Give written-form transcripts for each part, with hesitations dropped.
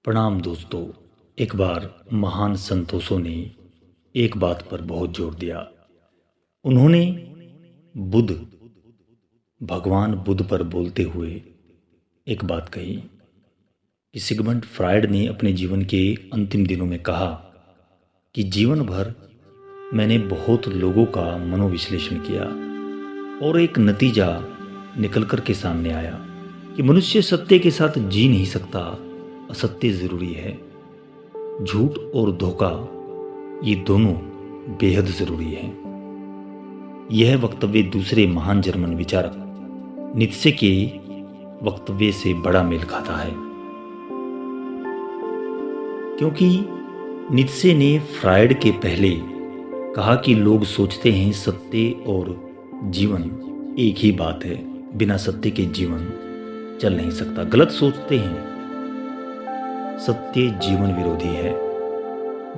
प्रणाम दोस्तों। एक बार महान संतोषों ने एक बात पर बहुत जोर दिया। उन्होंने बुद्ध भगवान बुद्ध पर बोलते हुए एक बात कही कि सिगमंड फ्रायड ने अपने जीवन के अंतिम दिनों में कहा कि जीवन भर मैंने बहुत लोगों का मनोविश्लेषण किया और एक नतीजा निकल कर के सामने आया कि मनुष्य सत्य के साथ जी नहीं सकता, असत्य जरूरी है। झूठ और धोखा ये दोनों बेहद जरूरी हैं। यह वक्तव्य दूसरे महान जर्मन विचारक नीत्शे के वक्तव्य से बड़ा मेल खाता है, क्योंकि नीत्शे ने फ्रायड के पहले कहा कि लोग सोचते हैं सत्य और जीवन एक ही बात है, बिना सत्य के जीवन चल नहीं सकता। गलत सोचते हैं। सत्य जीवन विरोधी है,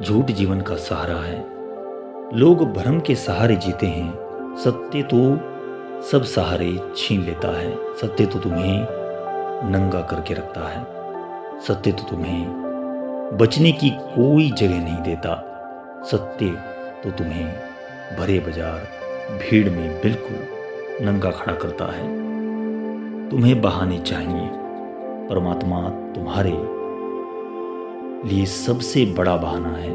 झूठ जीवन का सहारा है। लोग भ्रम के सहारे जीते हैं। सत्य तो सब सहारे छीन लेता है। सत्य तो तुम्हें नंगा करके रखता है। सत्य तो तुम्हें बचने की कोई जगह नहीं देता। सत्य तो तुम्हें भरे बाजार भीड़ में बिल्कुल नंगा खड़ा करता है। तुम्हें बहाने चाहिए। परमात्मा तुम्हारे लिए सबसे बड़ा बहाना है।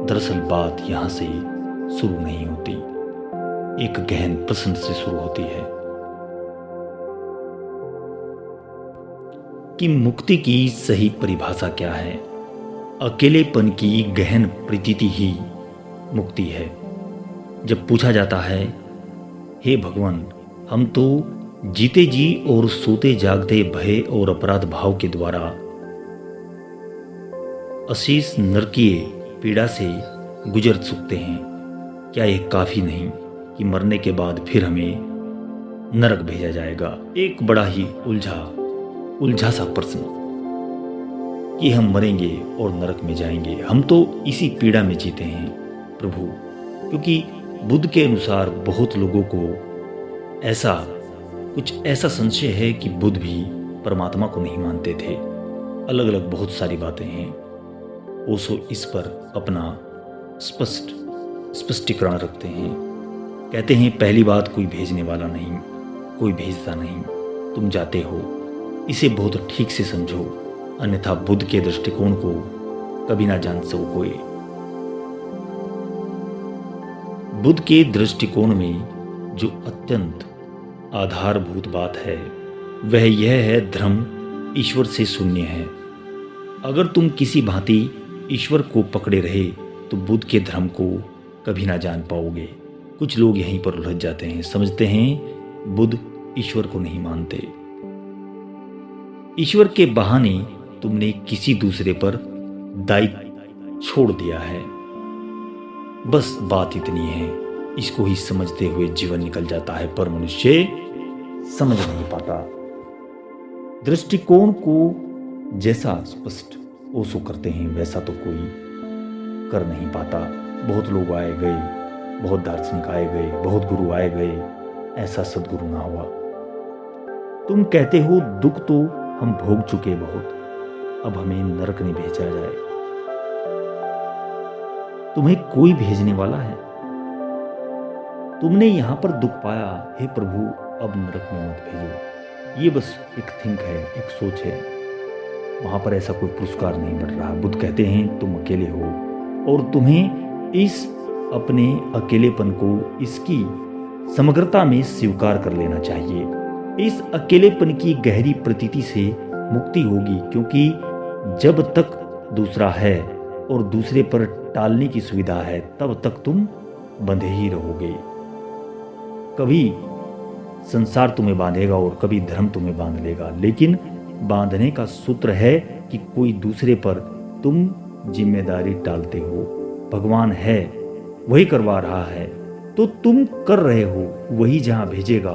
दरअसल बात यहां से शुरू नहीं होती, एक गहन प्रश्न से शुरू होती है कि मुक्ति की सही परिभाषा क्या है। अकेलेपन की गहन प्रतीति ही मुक्ति है। जब पूछा जाता है, हे भगवान, हम तो जीते जी और सोते जागते भय और अपराध भाव के द्वारा अशीष नरकीय पीड़ा से गुजर चुकते हैं, क्या यह काफी नहीं कि मरने के बाद फिर हमें नरक भेजा जाएगा? एक बड़ा ही उलझा सा प्रश्न कि हम मरेंगे और नरक में जाएंगे। हम तो इसी पीड़ा में जीते हैं प्रभु, क्योंकि बुद्ध के अनुसार बहुत लोगों को ऐसा संशय है कि बुद्ध भी परमात्मा को नहीं मानते थे। अलग अलग बहुत सारी बातें हैं। ओशो इस पर अपना स्पष्टीकरण रखते हैं। कहते हैं, पहली बात, कोई भेजने वाला नहीं, कोई भेजता नहीं, तुम जाते हो। इसे बहुत ठीक से समझो, अन्यथा बुद्ध के दृष्टिकोण को कभी ना जान सकोगे। बुद्ध के दृष्टिकोण में जो अत्यंत आधारभूत बात है वह यह है, धर्म ईश्वर से शून्य है। अगर तुम किसी भांति ईश्वर को पकड़े रहे तो बुद्ध के धर्म को कभी ना जान पाओगे। कुछ लोग यहीं पर उलझ जाते हैं, समझते हैं बुद्ध ईश्वर को नहीं मानते। ईश्वर के बहाने तुमने किसी दूसरे पर दायित्व छोड़ दिया है। बस बात इतनी है। इसको ही समझते हुए जीवन निकल जाता है, पर मनुष्य समझ नहीं पाता। दृष्टिकोण को जैसा स्पष्ट ओशो करते हैं वैसा तो कोई कर नहीं पाता। बहुत लोग आए गए, बहुत दार्शनिक आए गए, बहुत गुरु आए गए, ऐसा सदगुरु ना हुआ। तुम कहते हो दुख तो हम भोग चुके बहुत, अब हमें नरक नहीं भेजा जाए। तुम्हें कोई भेजने वाला है? तुमने यहां पर दुख पाया, हे प्रभु अब नरक में मत भेजो। ये बस एक थिंक है, एक सोच है। वहां पर ऐसा कोई पुरस्कार नहीं बढ़ रहा। बुद्ध कहते हैं तुम अकेले हो और तुम्हें इस अपने अकेलेपन को इसकी समग्रता में स्वीकार कर लेना चाहिए। इस अकेलेपन की गहरी प्रतीति से मुक्ति होगी, क्योंकि जब तक दूसरा है और दूसरे पर टालने की सुविधा है तब तक तुम बंधे ही रहोगे। कभी संसार तुम्हें बांधेगा और कभी धर्म तुम्हें बांध लेगा, लेकिन बांधने का सूत्र है कि कोई दूसरे पर तुम जिम्मेदारी टालते हो। भगवान है, वही करवा रहा है, तो तुम कर रहे हो। वही जहां भेजेगा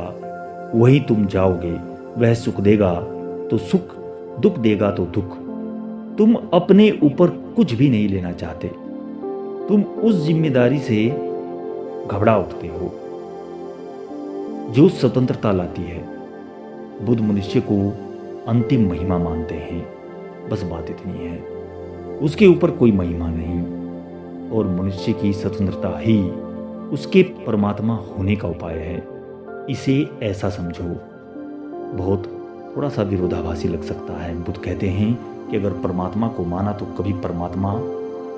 वही तुम जाओगे। वह सुख देगा तो सुख, दुख देगा तो दुख। तुम अपने ऊपर कुछ भी नहीं लेना चाहते। तुम उस जिम्मेदारी से घबरा उठते हो जो स्वतंत्रता लाती है। बुद्ध मनुष्य को अंतिम महिमा मानते हैं। बस बात इतनी है, उसके ऊपर कोई महिमा नहीं, और मनुष्य की स्वतंत्रता ही उसके परमात्मा होने का उपाय है। इसे ऐसा समझो। बहुत थोड़ा सा विरोधाभासी लग सकता है। बुद्ध कहते हैं कि अगर परमात्मा को माना तो कभी परमात्मा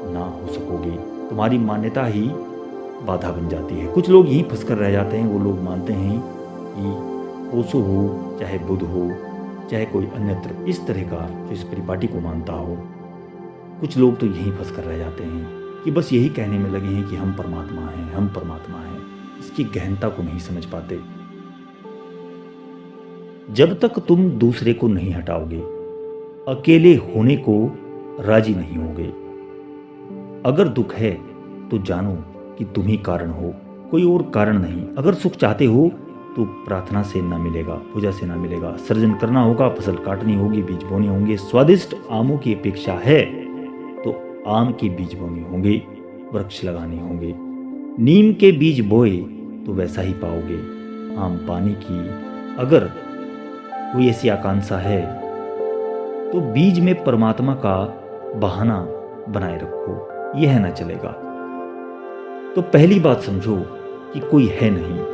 ना हो सकोगे, तुम्हारी मान्यता ही बाधा बन जाती है। कुछ लोग यहीं फंस कर रह जाते हैं। वो लोग मानते हैं कि ओशो हो, चाहे बुद्ध हो, चाहे कोई अन्यत्र इस तरह का जो इस परिपाटी को मानता हो, कुछ लोग तो यहीं फंस कर रह जाते हैं कि बस यही कहने में लगे हैं कि हम परमात्मा हैं, हम परमात्मा हैं। इसकी गहनता को नहीं समझ पाते। जब तक तुम दूसरे को नहीं हटाओगे, अकेले होने को राजी नहीं होगे। अगर दुख है तो जानो कि तुम ही कारण हो, कोई और कारण नहीं। अगर सुख चाहते हो तो प्रार्थना से ना मिलेगा, पूजा से ना मिलेगा। सर्जन करना होगा, फसल काटनी होगी, बीज बोने होंगे। स्वादिष्ट आमों की अपेक्षा है तो आम के बीज बोने होंगे, वृक्ष लगाने होंगे। नीम के बीज बोए तो वैसा ही पाओगे। आम पाने की अगर कोई ऐसी आकांक्षा है तो बीज में परमात्मा का बहाना बनाए रखो, यह ना चलेगा। तो पहली बात समझो कि कोई है नहीं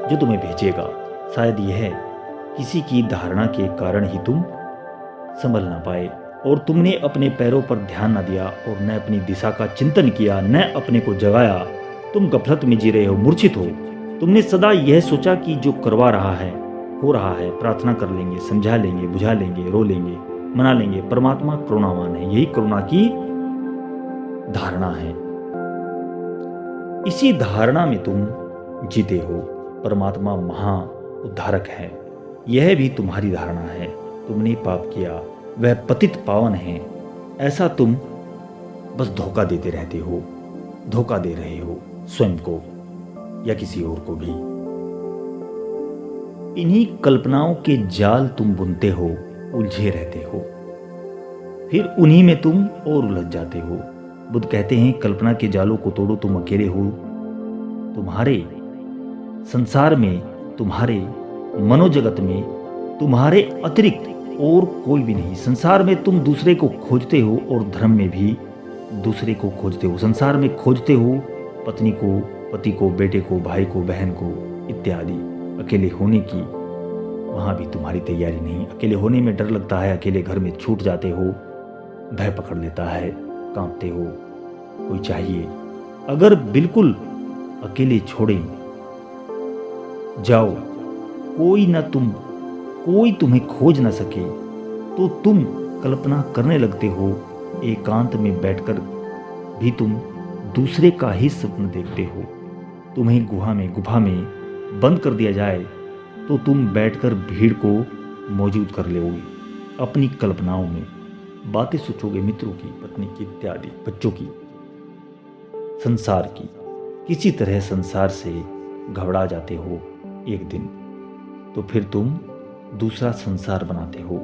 जो तुम्हें भेजेगा। शायद यह किसी की धारणा के कारण ही तुम संभल ना पाए, और तुमने अपने पैरों पर ध्यान न दिया और न अपनी दिशा का चिंतन किया, न अपने को जगाया। तुम गफलत में जी रहे हो, मूर्छित हो। तुमने सदा यह सोचा कि जो करवा रहा है हो रहा है, प्रार्थना कर लेंगे, समझा लेंगे, बुझा लेंगे, रो लेंगे, मना लेंगे। परमात्मा करुणावान है, यही करुणा की धारणा है। इसी धारणा में तुम जीते हो। परमात्मा महा उद्धारक है, यह भी तुम्हारी धारणा है। तुमने पाप किया, वह पतित पावन है, ऐसा तुम बस धोखा देते रहते हो। धोखा दे रहे हो स्वयं को या किसी और को भी। इन्हीं कल्पनाओं के जाल तुम बुनते हो, उलझे रहते हो, फिर उन्हीं में तुम और उलझ जाते हो। बुद्ध कहते हैं कल्पना के जालों को तोड़ो, तुम अकेले हो। तुम्हारे संसार में, तुम्हारे मनोजगत में तुम्हारे अतिरिक्त और कोई भी नहीं। संसार में तुम दूसरे को खोजते हो और धर्म में भी दूसरे को खोजते हो। संसार में खोजते हो पत्नी को, पति को, बेटे को, भाई को, बहन को इत्यादि। अकेले होने की वहाँ भी तुम्हारी तैयारी नहीं। अकेले होने में डर लगता है, अकेले घर में छूट जाते हो, भय पकड़ लेता है, कांपते हो, कोई चाहिए। अगर बिल्कुल अकेले छोड़ें जाओ, कोई तुम्हें खोज न सके, तो तुम कल्पना करने लगते हो। एकांत में बैठकर भी तुम दूसरे का ही स्वप्न देखते हो। तुम्हें गुफा में बंद कर दिया जाए तो तुम बैठकर भीड़ को मौजूद कर लोगे। अपनी कल्पनाओं में बातें सोचोगे, मित्रों की, पत्नी की इत्यादि, बच्चों की, संसार की। किसी तरह संसार से घबरा जाते हो एक दिन, तो फिर तुम दूसरा संसार बनाते हो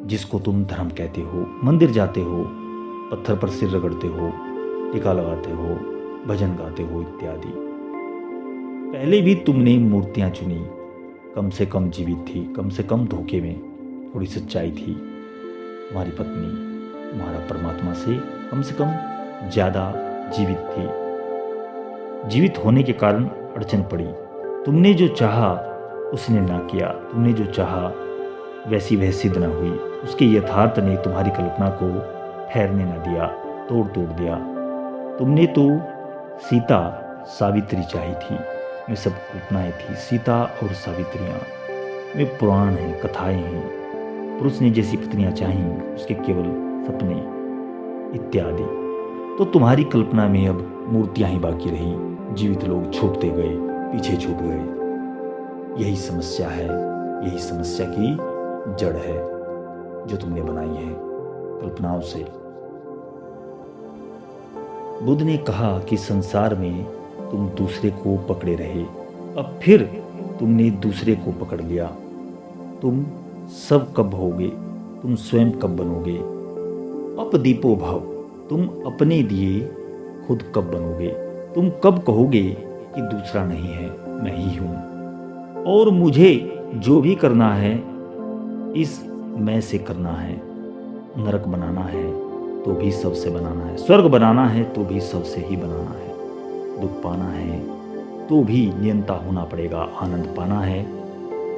जिसको तुम धर्म कहते हो। मंदिर जाते हो, पत्थर पर सिर रगड़ते हो, टीका लगाते हो, भजन गाते हो इत्यादि। पहले भी तुमने मूर्तियां चुनी, कम से कम जीवित थी, कम से कम धोखे में थोड़ी सच्चाई थी। तुम्हारी पत्नी तुम्हारा परमात्मा से कम ज्यादा जीवित थी। जीवित होने के कारण अड़चन पड़ी। तुमने जो चाहा उसने ना किया, तुमने जो चाहा वैसी वह सिद्ध न हुई। उसके यथार्थ ने तुम्हारी कल्पना को ठहरने न दिया, तोड़ दिया। तुमने तो सीता सावित्री चाही थी, में सब कल्पनाएं थी। सीता और सावित्रियां में पुराण हैं, कथाएं हैं। पुरुष ने जैसी पत्नियां चाही, उसके केवल सपने इत्यादि। तो तुम्हारी कल्पना में अब मूर्तियां ही बाकी रही। जीवित लोग छूटते गए, पीछे छूट गए। यही समस्या है, यही समस्या की जड़ है जो तुमने बनाई है कल्पनाओं से। बुद्ध ने कहा कि संसार में तुम दूसरे को पकड़े रहे, अब फिर तुमने दूसरे को पकड़ लिया। तुम सब कब होगे, तुम स्वयं कब बनोगे? अपदीपो भव, तुम अपने दिए खुद कब बनोगे? तुम कब कहोगे कि दूसरा नहीं है, मैं ही हूं, और मुझे जो भी करना है इस मैं से करना है। नरक बनाना है तो भी सबसे बनाना है, स्वर्ग बनाना है तो भी सबसे ही बनाना है, दुख पाना है तो भी नियंता होना पड़ेगा, आनंद पाना है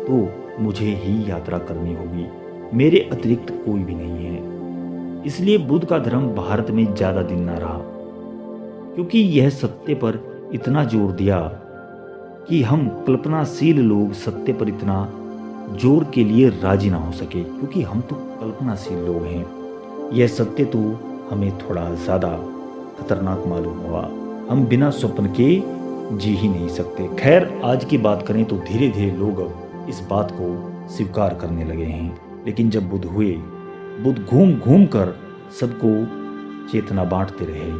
तो मुझे ही यात्रा करनी होगी, मेरे अतिरिक्त कोई भी नहीं है। इसलिए बुद्ध का धर्म भारत में ज़्यादा दिन ना रहा, क्योंकि यह सत्य पर इतना जोर दिया कि हम कल्पनाशील लोग सत्य पर इतना जोर के लिए राजी ना हो सके, क्योंकि हम तो कल्पनाशील लोग हैं। यह सत्य तो हमें थोड़ा ज़्यादा खतरनाक मालूम हुआ, हम बिना स्वप्न के जी ही नहीं सकते। खैर, आज की बात करें तो धीरे धीरे लोग अब इस बात को स्वीकार करने लगे हैं, लेकिन जब बुद्ध हुए, बुद्ध घूम घूम कर सबको चेतना बांटते रहे,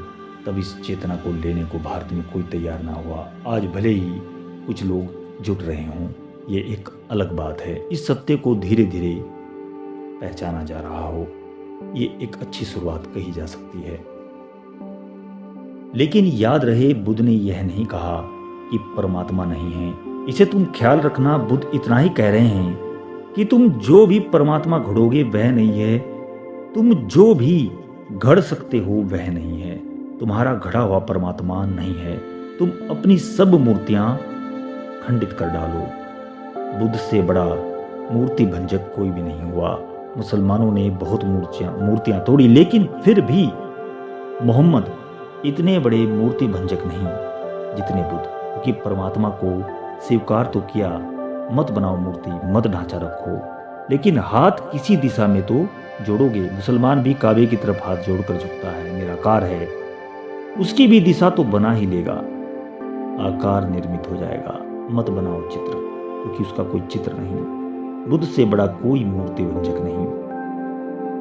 तब इस चेतना को लेने को भारत में कोई तैयार ना हुआ। आज भले ही कुछ लोग जुट रहे हों, ये एक अलग बात है। इस सत्य को धीरे धीरे पहचाना जा रहा हो, ये एक अच्छी शुरुआत कही जा सकती है। लेकिन याद रहे, बुद्ध ने यह नहीं कहा कि परमात्मा नहीं है। इसे तुम ख्याल रखना, बुद्ध इतना ही कह रहे हैं कि तुम जो भी परमात्मा घड़ोगे वह नहीं है, तुम जो भी घड़ सकते हो वह नहीं है, तुम्हारा घड़ा हुआ परमात्मा नहीं है। तुम अपनी सब मूर्तियां खंडित कर डालो। बुद्ध से बड़ा मूर्ति भंजक कोई भी नहीं हुआ। मुसलमानों ने बहुत मूर्तियां तोड़ी, लेकिन फिर भी मोहम्मद इतने बड़े मूर्ति भंजक नहीं जितने बुद्ध, क्योंकि परमात्मा को स्वीकार तो किया, मत बनाओ मूर्ति, मत ढांचा रखो, लेकिन हाथ किसी दिशा में तो जोड़ोगे। मुसलमान भी काबे की तरफ हाथ जोड़कर झुकता है, निराकार है, उसकी भी दिशा तो बना ही लेगा, आकार निर्मित हो जाएगा। मत बनाओ चित्र, क्योंकि उसका कोई चित्र नहीं। बुद्ध से बड़ा कोई मूर्ति भंजक नहीं।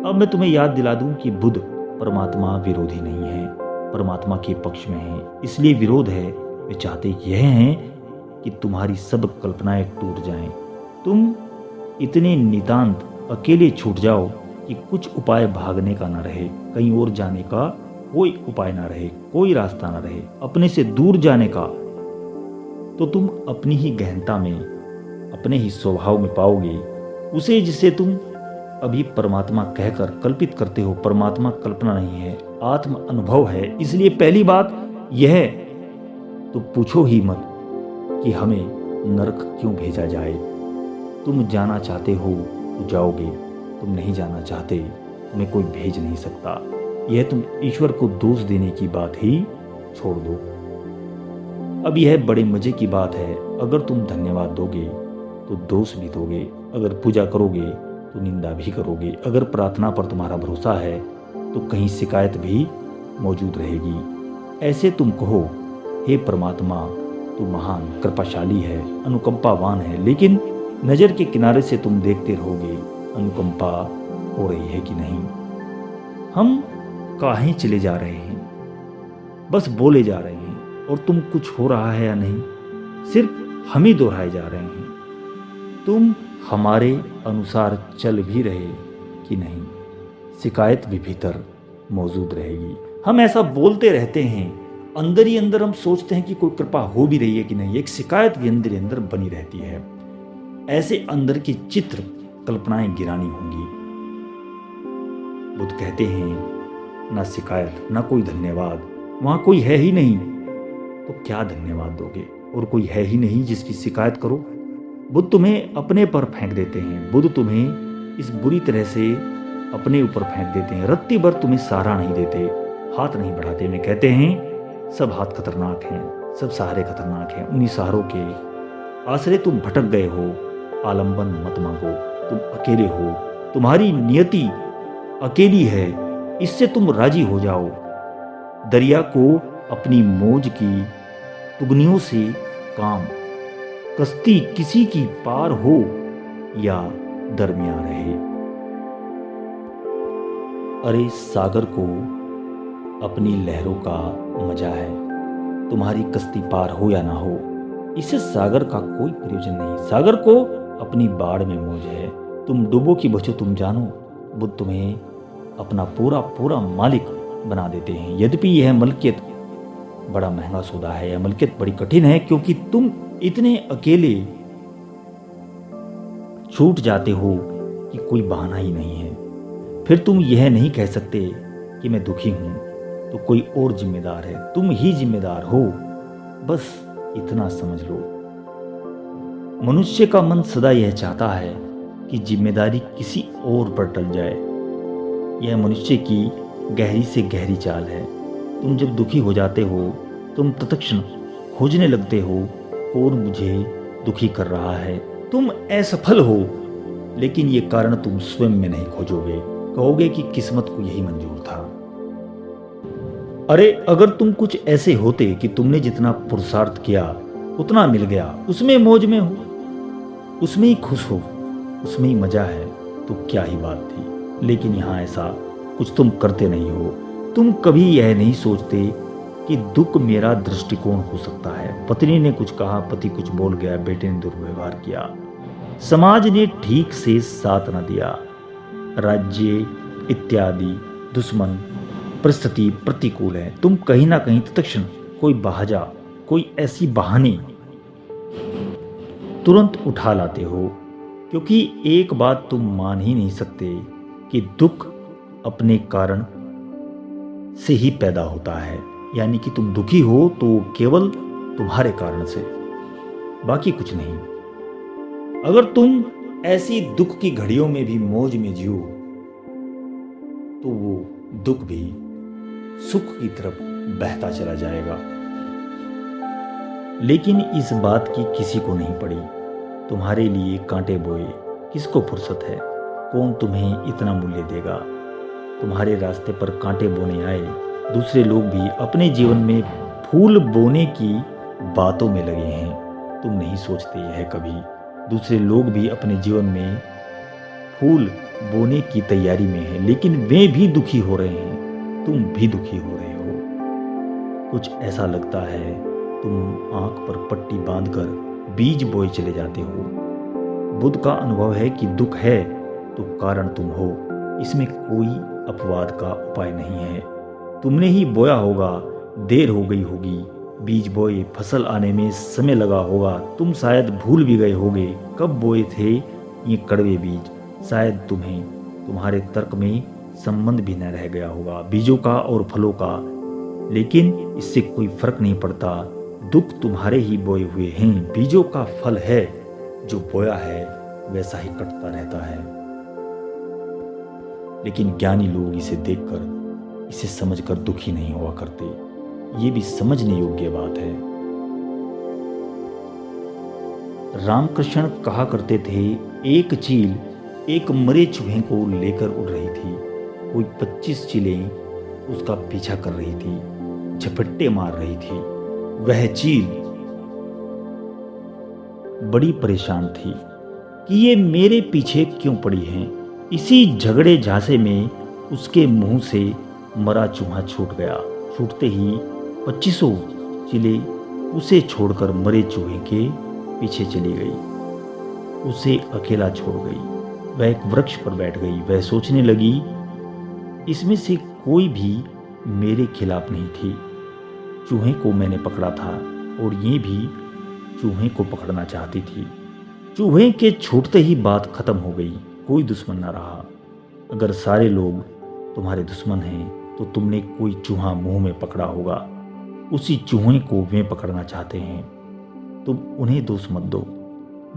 अब मैं तुम्हें याद दिला दूं कि बुद्ध परमात्मा विरोधी नहीं है, परमात्मा के पक्ष में है। इसलिए विरोध है, वे चाहते यह हैं कि तुम्हारी सब कल्पनाएं टूट जाएं, तुम इतने नितांत अकेले छूट जाओ कि कुछ उपाय भागने का ना रहे, कहीं और जाने का कोई उपाय ना रहे, कोई रास्ता ना रहे, अपने से दूर जाने का। तो तुम अपनी ही गहनता में, अपने ही स्वभाव में पाओगे उसे जिसे तुम अभी परमात्मा कहकर कल्पित करते हो। परमात्मा कल्पना नहीं है, आत्म अनुभव है। इसलिए पहली बात यह तो पूछो ही मत कि हमें नरक क्यों भेजा जाए। तुम जाना चाहते हो तो जाओगे, तुम नहीं जाना चाहते तुम्हें कोई भेज नहीं सकता। यह तुम ईश्वर को दोष देने की बात ही छोड़ दो। अब यह बड़े मजे की बात है, अगर तुम धन्यवाद दोगे तो दोष भी दोगे, अगर पूजा करोगे तो निंदा भी करोगे, अगर प्रार्थना पर तुम्हारा भरोसा है तो कहीं शिकायत भी मौजूद रहेगी। ऐसे तुम कहो, हे परमात्मा तू महान कृपाशाली है, अनुकंपावान है, लेकिन नज़र के किनारे से तुम देखते रहोगे अनुकंपा हो रही है कि नहीं। हम काहे चले जा रहे हैं, बस बोले जा रहे हैं, और तुम कुछ हो रहा है या नहीं, सिर्फ हम ही दोहराए जा रहे हैं। तुम हमारे अनुसार चल भी रहे कि नहीं, शिकायत भी भीतर मौजूद रहेगी। हम ऐसा बोलते रहते हैं, अंदर ही अंदर हम सोचते हैं कि कोई कृपा हो भी रही है कि नहीं, एक शिकायत भी अंदर ही अंदर बनी रहती है। ऐसे अंदर की चित्र कल्पनाएं गिरानी होंगी। बुद्ध कहते हैं, ना शिकायत ना कोई धन्यवाद, वहां कोई है ही नहीं तो क्या धन्यवाद दोगे, और कोई है ही नहीं जिसकी शिकायत करो। बुद्ध तुम्हें अपने पर फेंक देते हैं, बुद्ध तुम्हें इस बुरी तरह से अपने ऊपर फेंक देते हैं, रत्ती भर तुम्हें सहारा नहीं देते, हाथ नहीं बढ़ाते। में कहते हैं सब हाथ खतरनाक हैं, सब सहारे खतरनाक हैं, उन्हीं सहारों के आश्रय तुम भटक गए हो। आलंबन मत मांगो, तुम अकेले हो, तुम्हारी नियति अकेली है, इससे तुम राजी हो जाओ। दरिया को अपनी मौज की तुगनियों से काम, कश्ती किसी की पार हो या दरमियान रहे। अरे सागर को अपनी लहरों का मजा है, तुम्हारी कश्ती पार हो या ना हो, इससे सागर का कोई प्रयोजन नहीं। सागर को अपनी बाढ़ में मौज है, तुम डूबो कि बचो तुम जानो। बुद्ध तुम्हें अपना पूरा पूरा मालिक बना देते हैं। यद्यपि यह मलकियत बड़ा महंगा सौदा है, यह मलकियत बड़ी कठिन है, क्योंकि तुम इतने अकेले छूट जाते हो कि कोई बहाना ही नहीं है। फिर तुम यह नहीं कह सकते कि मैं दुखी हूं तो कोई और जिम्मेदार है, तुम ही जिम्मेदार हो। बस इतना समझ लो। मनुष्य का मन सदा यह चाहता है कि जिम्मेदारी किसी और पर टल जाए। यह मनुष्य की गहरी से गहरी चाल है। तुम जब दुखी हो जाते हो तुम तत्क्षण खोजने लगते हो कौन मुझे दुखी कर रहा है। तुम असफल हो लेकिन ये कारण तुम स्वयं में नहीं खोजोगे, कहोगे कि किस्मत को यही मंजूर था। अरे अगर तुम कुछ ऐसे होते कि तुमने जितना पुरुषार्थ किया उतना मिल गया, उसमें मौज में हो, उसमें ही खुश हो, उसमें ही मजा है, तो क्या ही बात थी। लेकिन यहाँ ऐसा कुछ तुम करते नहीं हो। तुम कभी यह नहीं सोचते कि दुख मेरा दृष्टिकोण हो सकता है। पत्नी ने कुछ कहा, पति कुछ बोल गया, बेटे ने दुर्व्यवहार किया, समाज ने ठीक से साथ न दिया, राज्य इत्यादि दुश्मन, परिस्थिति प्रतिकूल है। तुम कहीं ना कहीं तत्क्षण कोई बहाजा, कोई ऐसी बहाने तुरंत उठा लाते हो, क्योंकि एक बात तुम मान ही नहीं सकते कि दुख अपने कारण से ही पैदा होता है। यानी कि तुम दुखी हो तो केवल तुम्हारे कारण से, बाकी कुछ नहीं। अगर तुम ऐसी दुख की घड़ियों में भी मौज में जियो तो वो दुख भी सुख की तरफ बहता चला जाएगा। लेकिन इस बात की किसी को नहीं पड़ी। तुम्हारे लिए कांटे बोए किसको फुर्सत है? कौन तुम्हें इतना मूल्य देगा? तुम्हारे रास्ते पर कांटे बोने आए दूसरे लोग भी अपने जीवन में फूल बोने की बातों में लगे हैं। तुम नहीं सोचते यह कभी दूसरे लोग भी अपने जीवन में फूल बोने की तैयारी में हैं, लेकिन वे भी दुखी हो रहे हैं, तुम भी दुखी हो रहे हो। कुछ ऐसा लगता है तुम आंख पर पट्टी बांधकर बीज बोए चले जाते हो। बुद्ध का अनुभव है कि दुख है तो कारण तुम हो, इसमें कोई अपवाद का उपाय नहीं है। तुमने ही बोया होगा, देर हो गई होगी, बीज बोए फसल आने में समय लगा होगा, तुम शायद भूल भी गए होगे कब बोए थे ये कड़वे बीज। शायद तुम्हें तुम्हारे तर्क में संबंध भी न रह गया होगा बीजों का और फलों का, लेकिन इससे कोई फर्क नहीं पड़ता। दुख तुम्हारे ही बोए हुए हैं, बीजों का फल है, जो बोया है वैसा ही कटता रहता है। लेकिन ज्ञानी लोग इसे देखकर, इसे समझकर दुखी नहीं हुआ करते। ये भी समझने योग्य बात है। रामकृष्ण कहा करते थे, एक चील एक मरे चूहे को लेकर उड़ रही थी। कोई 25 चीलें उसका पीछा कर रही थी, झपट्टे मार रही थी। वह चील बड़ी परेशान थी कि ये मेरे पीछे क्यों पड़ी हैं। इसी झगड़े झांसे में उसके मुंह से मरा चूहा छूट गया। छूटते ही 25 चीलें उसे छोड़कर मरे चूहे के पीछे चली गई, उसे अकेला छोड़ गई। वह एक वृक्ष पर बैठ गई। वह सोचने लगी, इसमें से कोई भी मेरे खिलाफ नहीं थी। चूहे को मैंने पकड़ा था और ये भी चूहे को पकड़ना चाहती थी। चूहे के छूटते ही बात खत्म हो गई, कोई दुश्मन न रहा। अगर सारे लोग तुम्हारे दुश्मन हैं तो तुमने कोई चूहा मुंह में पकड़ा होगा, उसी चूहे को वे पकड़ना चाहते हैं। तुम उन्हें दोष मत दो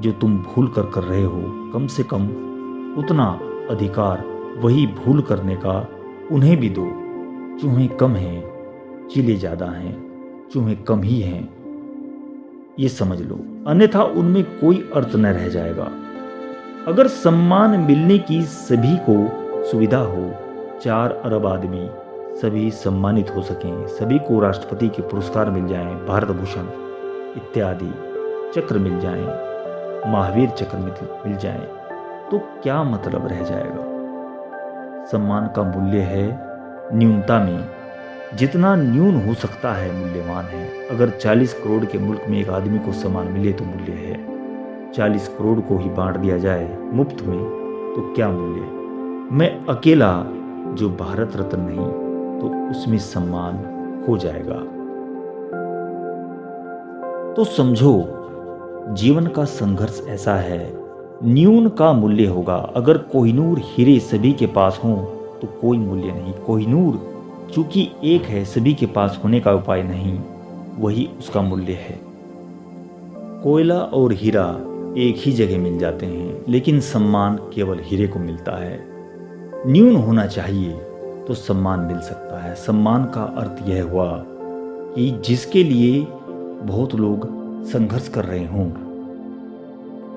जो तुम भूल कर रहे हो। कम से कम उतना अधिकार वही भूल करने का उन्हें भी दो। चूहे कम हैं, चीलें ज़्यादा हैं, चूहे कम ही हैं, ये समझ लो, अन्यथा उनमें कोई अर्थ न रह जाएगा। अगर सम्मान मिलने की सभी को सुविधा हो, 4 अरब आदमी सभी सम्मानित हो सकें, सभी को राष्ट्रपति के पुरस्कार मिल जाएं, भारत भूषण इत्यादि चक्र मिल जाएं, महावीर चक्र मिल जाएं, तो क्या मतलब रह जाएगा। सम्मान का मूल्य है न्यूनता में, जितना न्यून हो सकता है मूल्यवान है। अगर 40 करोड़ के मुल्क में एक आदमी को सम्मान मिले तो मूल्य है, 40 करोड़ को ही बांट दिया जाए मुफ्त में तो क्या मूल्य। मैं अकेला जो भारत रत्न नहीं तो उसमें सम्मान हो जाएगा। तो समझो, जीवन का संघर्ष ऐसा है, न्यून का मूल्य होगा। अगर कोहिनूर हीरे सभी के पास हों तो कोई मूल्य नहीं। कोहिनूर चूंकि एक है, सभी के पास होने का उपाय नहीं, वही उसका मूल्य है। कोयला और हीरा एक ही जगह मिल जाते हैं, लेकिन सम्मान केवल हीरे को मिलता है। न्यून होना चाहिए तो सम्मान मिल सकता है। सम्मान का अर्थ यह हुआ कि जिसके लिए बहुत लोग संघर्ष कर रहे हों।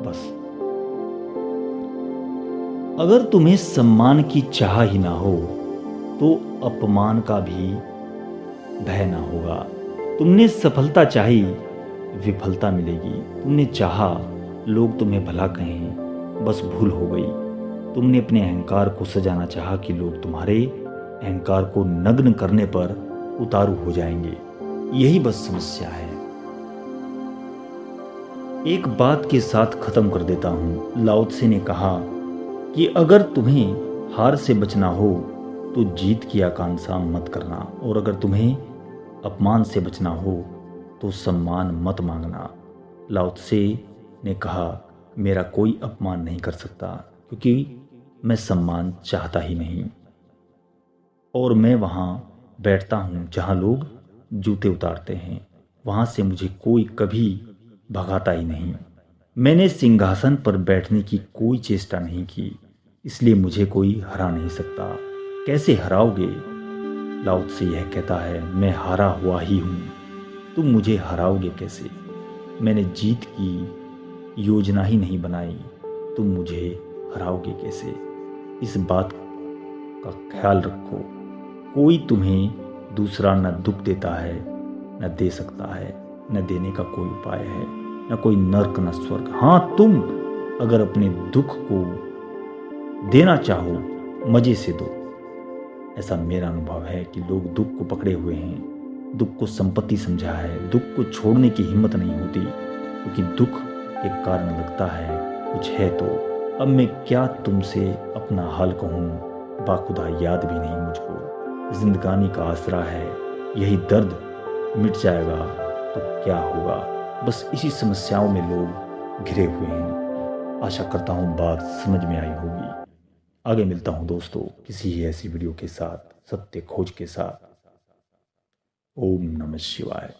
बस अगर तुम्हें सम्मान की चाह ही ना हो तो अपमान का भी भय ना होगा। तुमने सफलता चाही, विफलता मिलेगी। तुमने चाहा लोग तुम्हें भला कहें, बस भूल हो गई। तुमने अपने अहंकार को सजाना चाहा कि लोग तुम्हारे अहंकार को नग्न करने पर उतारू हो जाएंगे। यही बस समस्या है। एक बात के साथ खत्म कर देता हूं। लाओ त्से ने कहा कि अगर तुम्हें हार से बचना हो तो जीत की आकांक्षा मत करना, और अगर तुम्हें अपमान से बचना हो तो सम्मान मत मांगना। लाओ त्से ने कहा, मेरा कोई अपमान नहीं कर सकता क्योंकि मैं सम्मान चाहता ही नहीं, और मैं वहाँ बैठता हूँ जहाँ लोग जूते उतारते हैं। वहाँ से मुझे कोई कभी भगाता ही नहीं। मैंने सिंहासन पर बैठने की कोई चेष्टा नहीं की, इसलिए मुझे कोई हरा नहीं सकता। कैसे हराओगे? लाओ त्से यह कहता है, मैं हारा हुआ ही हूँ, तुम मुझे हराओगे कैसे? मैंने जीत की योजना ही नहीं बनाई, तुम मुझे हराओगे कैसे? इस बात का ख्याल रखो, कोई तुम्हें दूसरा न दुख देता है न दे सकता है, न देने का कोई उपाय है, न कोई नर्क न स्वर्ग। हाँ, तुम अगर अपने दुख को देना चाहो, मजे से दो। ऐसा मेरा अनुभव है कि लोग दुख को पकड़े हुए हैं, दुख को संपत्ति समझा है, दुख को छोड़ने की हिम्मत नहीं होती, क्योंकि दुख के कारण लगता है कुछ है तो। अब मैं क्या तुमसे अपना हाल कहूँ, बाखुदा याद भी नहीं मुझको। जिंदगानी का आसरा है, यही दर्द मिट जाएगा तो क्या होगा। बस इसी समस्याओं में लोग घिरे हुए हैं। आशा करता हूँ बात समझ में आई होगी। आगे मिलता हूँ दोस्तों किसी ही ऐसी वीडियो के साथ, सत्य खोज के साथ। ओम नमः शिवाय।